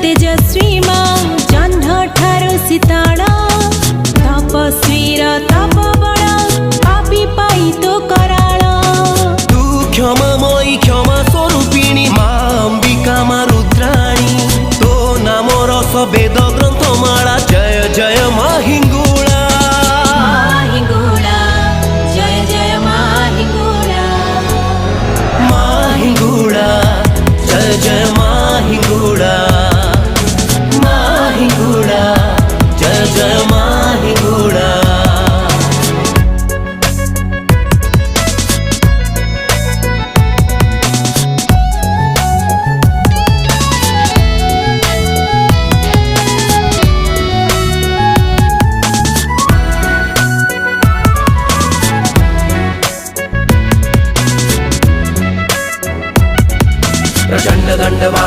तेजस्वी मां जह्न ठारू सीताड़ तपस्वीर तप बड़ पापी पाई तो कराल तू क्षमामयी क्षमा स्वरूपिणी मां अंबिका मां रुद्राणी तो नाम रस वेद ग्रंथमाला जय जय मां हिंगुळा जय जय मां हिंगुळा जय जय मां हिंगुळा जय जय मां हिंगुळा प्रचंड दंड